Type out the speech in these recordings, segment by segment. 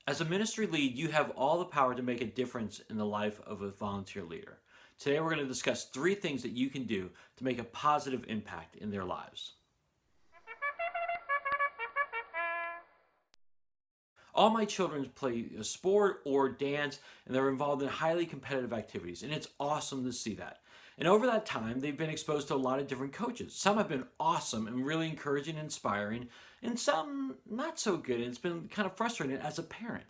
As a ministry lead, you have all the power to make a difference in the life of a volunteer leader. Today, we're going to discuss 3 things that you can do to make a positive impact in their lives. All my children play a sport or dance, and they're involved in highly competitive activities, and it's awesome to see that. And over that time, they've been exposed to a lot of different coaches. Some have been awesome and really encouraging and inspiring, and some not so good, and it's been kind of frustrating as a parent.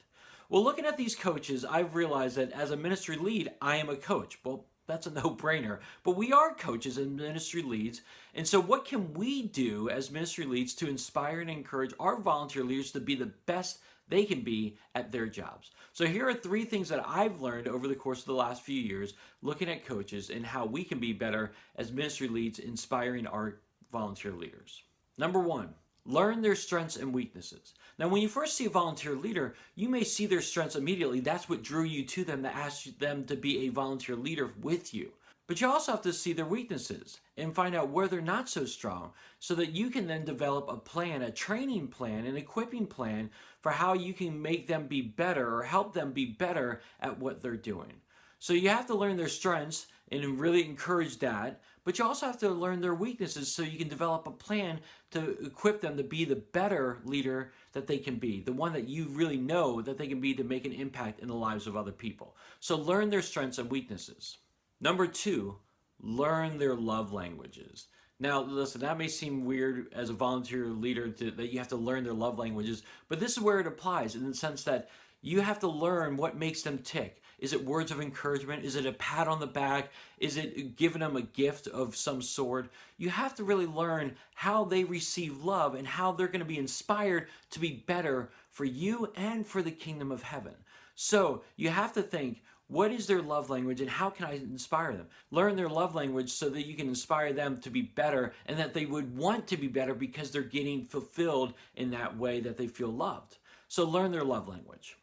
Well, looking at these coaches, I've realized that as a ministry lead, I am a coach. Well, that's a no-brainer. But we are coaches and ministry leads. And so what can we do as ministry leads to inspire and encourage our volunteer leaders to be the best they can be at their jobs? So here are 3 things that I've learned over the course of the last few years looking at coaches and how we can be better as ministry leads inspiring our volunteer leaders. Number 1, learn their strengths and weaknesses. Now, when you first see a volunteer leader, you may see their strengths immediately. That's what drew you to them, to ask them to be a volunteer leader with you. But you also have to see their weaknesses and find out where they're not so strong so that you can then develop a plan, a training plan, an equipping plan for how you can make them be better or help them be better at what they're doing. So you have to learn their strengths and really encourage that, but you also have to learn their weaknesses so you can develop a plan to equip them to be the better leader that they can be, the one that you really know that they can be to make an impact in the lives of other people. So learn their strengths and weaknesses. Number 2, learn their love languages. Now, listen, that may seem weird as a volunteer leader that you have to learn their love languages, but this is where it applies in the sense that you have to learn what makes them tick. Is it words of encouragement? Is it a pat on the back? Is it giving them a gift of some sort? You have to really learn how they receive love and how they're going to be inspired to be better for you and for the kingdom of heaven. So you have to think, what is their love language and how can I inspire them? Learn their love language so that you can inspire them to be better and that they would want to be better because they're getting fulfilled in that way that they feel loved. So learn their love language.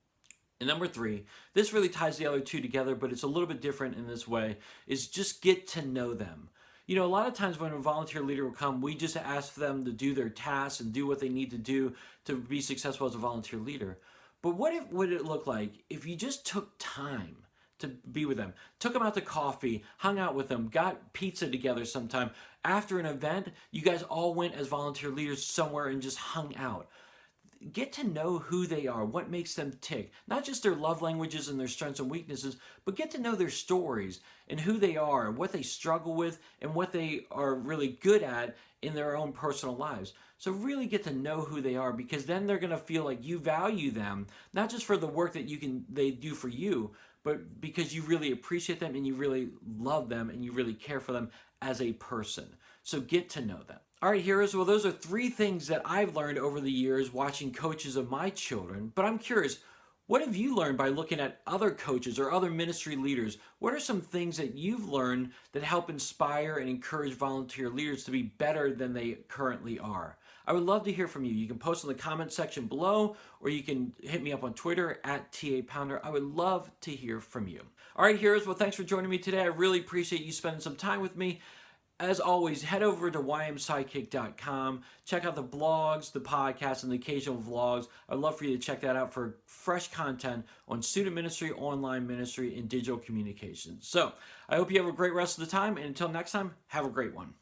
And number 3, this really ties the other 2 together, but it's a little bit different in this way, is just get to know them. You know, a lot of times when a volunteer leader will come, we just ask them to do their tasks and do what they need to do to be successful as a volunteer leader. But what would it look like if you just took time to be with them, took them out to coffee, hung out with them, got pizza together sometime. After an event, you guys all went as volunteer leaders somewhere and just hung out. Get to know who they are, what makes them tick. Not just their love languages and their strengths and weaknesses, but get to know their stories and who they are, what they struggle with, and what they are really good at in their own personal lives. So really get to know who they are, because then they're going to feel like you value them, not just for the work that they do for you, but because you really appreciate them and you really love them and you really care for them as a person. So get to know them. All right, heroes, well, those are 3 things that I've learned over the years watching coaches of my children. But I'm curious, what have you learned by looking at other coaches or other ministry leaders? What are some things that you've learned that help inspire and encourage volunteer leaders to be better than they currently are? I would love to hear from you. You can post in the comment section below, or you can hit me up on Twitter at @TAPounder. I would love to hear from you. All right, heroes, well, thanks for joining me today. I really appreciate you spending some time with me. As always, head over to ymsidekick.com. Check out the blogs, the podcasts, and the occasional vlogs. I'd love for you to check that out for fresh content on student ministry, online ministry, and digital communications. So I hope you have a great rest of the time. And until next time, have a great one.